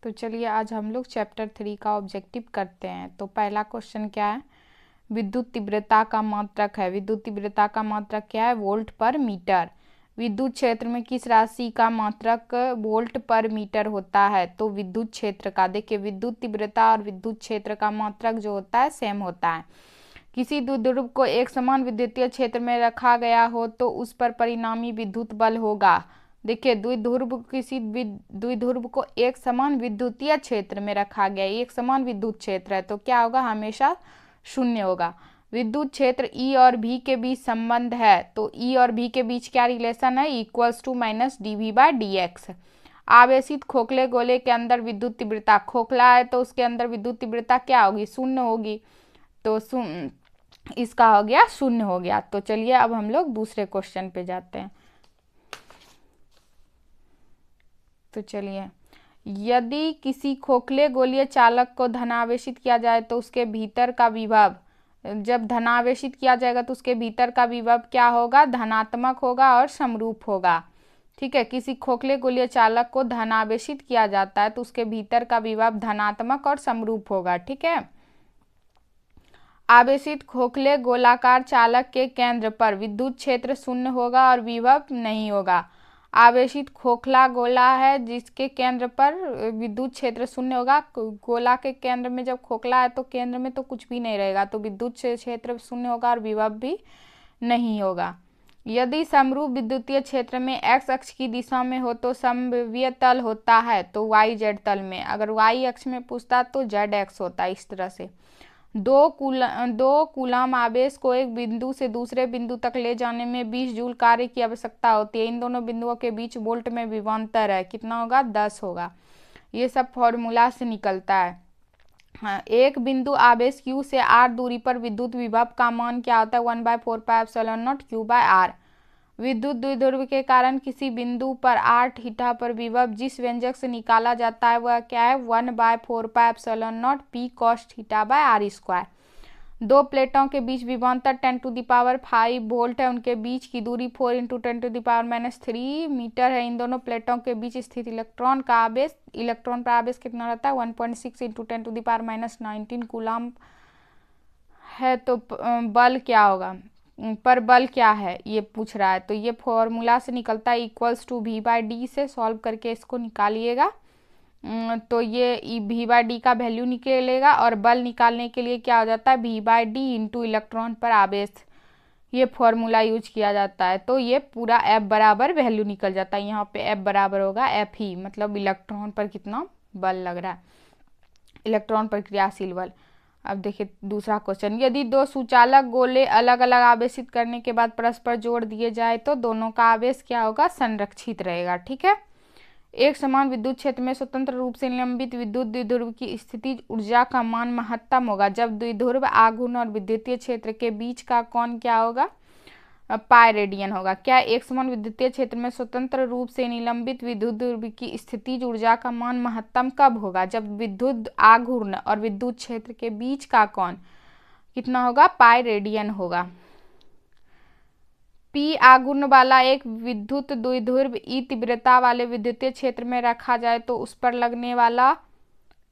तो चलिए आज हम लोग चैप्टर 3 का ऑब्जेक्टिव करते हैं। तो पहला क्वेश्चन क्या है, विद्युत तीव्रता का मात्रक है। विद्युत तीव्रता का मात्रक क्या है, वोल्ट पर मीटर। विद्युत क्षेत्र में किस राशि का मात्रक वोल्ट पर मीटर होता है, तो विद्युत क्षेत्र का। देखिए विद्युत तीव्रता और विद्युत क्षेत्र का मात्रक जो होता है सेम होता है। किसी द्विध्रुव को एक समान विद्युतीय क्षेत्र में रखा गया हो तो उस पर परिणामी विद्युत बल होगा। देखिए द्विध्रुव को एक समान विद्युतीय क्षेत्र में रखा गया, एक समान विद्युत क्षेत्र है तो क्या होगा, हमेशा शून्य होगा। विद्युत क्षेत्र ई और भी के बीच संबंध है, तो ई और भी के बीच क्या रिलेशन है, इक्वल्स टू माइनस dv/dx। आवेशित खोखले गोले के अंदर विद्युत तीव्रता, खोखला है तो उसके अंदर विद्युत तीव्रता क्या होगी, शून्य होगी, तो इसका हो गया शून्य हो गया। तो चलिए अब हम लोग दूसरे क्वेश्चन पे जाते हैं। तो चलिए, यदि किसी खोखले गोलीय चालक को धनावेशित किया जाए तो उसके भीतर का विभव, जब धनावेशित किया जाएगा तो उसके भीतर का विभव क्या होगा, धनात्मक होगा और समरूप होगा। ठीक है, किसी खोखले गोलीय चालक को धनावेशित किया जाता है तो उसके भीतर का विभव धनात्मक और समरूप होगा। ठीक है, आवेशित खोखले गोलाकार चालक के केंद्र पर विद्युत क्षेत्र शून्य होगा और विभव नहीं होगा। आवेशित खोखला गोला है जिसके केंद्र पर विद्युत क्षेत्र शून्य होगा। गोला के केंद्र में जब खोखला है तो केंद्र में तो कुछ भी नहीं रहेगा, तो विद्युत क्षेत्र शून्य होगा और विभव भी नहीं होगा। यदि समरूप विद्युतीय क्षेत्र में एक्स अक्ष की दिशा में हो तो समविय तल होता है, तो वाई जेड तल में। अगर वाई अक्ष में पूछता तो जेड एक्स होता है। इस तरह से दो कूलम आवेश को एक बिंदु से दूसरे बिंदु तक ले जाने में 20 जूल कार्य की आवश्यकता होती है। इन दोनों बिंदुओं के बीच वोल्ट में विभवांतर है, कितना होगा, 10 होगा। ये सब फॉर्मूला से निकलता है। हाँ, एक बिंदु आवेश Q से R दूरी पर विद्युत विभव का मान क्या होता है, 1/4πε0 Q/R। विद्युत द्विध्रुव के कारण किसी बिंदु पर r थीटा पर विभव जिस व्यंजक से निकाला जाता है वह क्या है, 1/4πε0 P cos θ/r²। दो प्लेटों के बीच विभवांतर 10⁵ वोल्ट है, उनके बीच की दूरी 4 × 10⁻³ मीटर है। इन दोनों प्लेटों के बीच स्थित इलेक्ट्रॉन पर आवेश कितना रहता है, 1.6 × 10⁻19 कूलम है। तो बल क्या होगा, पर बल क्या है ये पूछ रहा है, तो ये फॉर्मूला से निकलता है, इक्वल्स टू v/d से सॉल्व करके इसको निकालिएगा। तो ये v/d का वैल्यू निकलेगा और बल निकालने के लिए क्या हो जाता है, v/d इंटू इलेक्ट्रॉन पर आवेश, ये फॉर्मूला यूज किया जाता है। तो ये पूरा F बराबर वैल्यू निकल जाता है। यहाँ पे F बराबर होगा F ही, मतलब इलेक्ट्रॉन पर कितना बल लग रहा है, इलेक्ट्रॉन पर क्रियाशील बल। अब देखिए दूसरा क्वेश्चन, यदि दो सुचालक गोले अलग अलग आवेशित करने के बाद परस्पर जोड़ दिए जाए तो दोनों का आवेश क्या होगा, संरक्षित रहेगा। ठीक है, एक समान विद्युत क्षेत्र में स्वतंत्र रूप से निलंबित विद्युत द्विध्रुव की स्थिति ऊर्जा का मान महत्तम होगा जब द्विध्रुव आघूर्ण और विद्युतीय क्षेत्र के बीच का कोण क्या होगा, पाई रेडियन होगा। क्या एक समान विद्युतीय क्षेत्र में स्वतंत्र रूप से निलंबित विद्युत द्विध्रुव की स्थितिज ऊर्जा का मान महत्तम कब होगा, जब विद्युत आघूर्ण और विद्युत क्षेत्र के बीच का कोण कितना होगा, पाई रेडियन होगा। P आघूर्ण वाला एक विद्युत द्विध्रुव E तीव्रता वाले विद्युतीय क्षेत्र में रखा जाए तो उस पर लगने वाला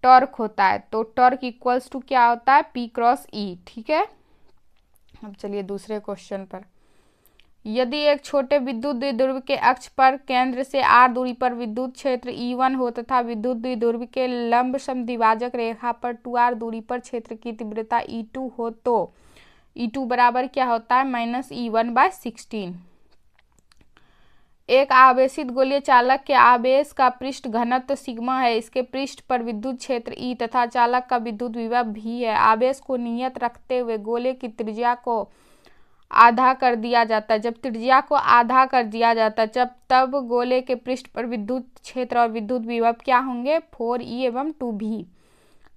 टॉर्क होता है, तो टॉर्क इक्वल्स टू क्या होता है, P × E। ठीक है, अब चलिए दूसरे क्वेश्चन पर। यदि एक छोटे विद्युत द्विध्रुव के अक्ष पर केंद्र से r दूरी पर विद्युत क्षेत्र E1 हो तथा विद्युत द्विध्रुव के लंब समद्विभाजक रेखा पर 2r दूरी पर क्षेत्र की तीव्रता E2 हो तो E2 बराबर क्या होता है, -E1/16। एक आवेशित गोलीय चालक के आवेश का पृष्ठ घनत्व सिग्मा है, इसके पृष्ठ पर विद्युत क्षेत्र E तथा चालक का विद्युत विभव V है। आवेश को नियत रखते हुए गोले की त्रिज्या को आधा कर दिया जाता है। जब त्रिज्या को आधा कर दिया जाता है तब गोले के पृष्ठ पर विद्युत क्षेत्र और विद्युत विभव क्या होंगे, 4E एवं 2V।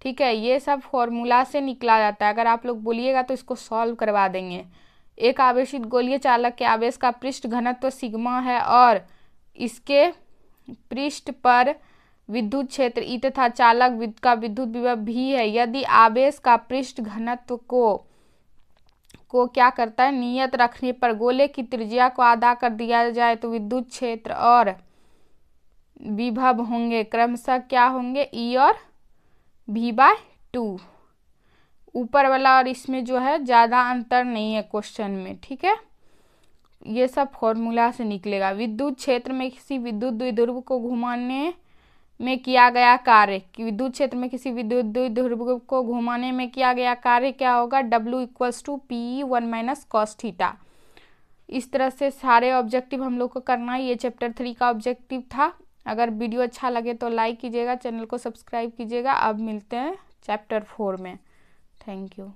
ठीक है, ये सब फॉर्मूला से निकला जाता है। अगर आप लोग बोलिएगा तो इसको सॉल्व करवा देंगे। एक आवेशित गोलीय चालक के आवेश का पृष्ठ घनत्व सिग्मा है और इसके पृष्ठ पर विद्युत क्षेत्र E तथा चालक का विद्युत विभव V है। यदि आवेश का पृष्ठ घनत्व को क्या करता है, नियत रखने पर गोले की त्रिज्या को आधा कर दिया जाए तो विद्युत क्षेत्र और विभव होंगे क्रमशः क्या होंगे, E और V/2। ऊपर वाला और इसमें जो है ज़्यादा अंतर नहीं है क्वेश्चन में, ठीक है। ये सब फॉर्मूला से निकलेगा। विद्युत क्षेत्र में किसी विद्युत द्विध्रुव को घुमाने में किया गया कार्य, कि विद्युत क्षेत्र में किसी विद्युत द्विध्रुव को घुमाने में किया गया कार्य क्या होगा, W = Pe1 - cos थीटा। इस तरह से सारे ऑब्जेक्टिव हम लोग को करना है। ये चैप्टर 3 का ऑब्जेक्टिव था। अगर वीडियो अच्छा लगे तो लाइक कीजिएगा, चैनल को सब्सक्राइब कीजिएगा। अब मिलते हैं चैप्टर 4 में। Thank you.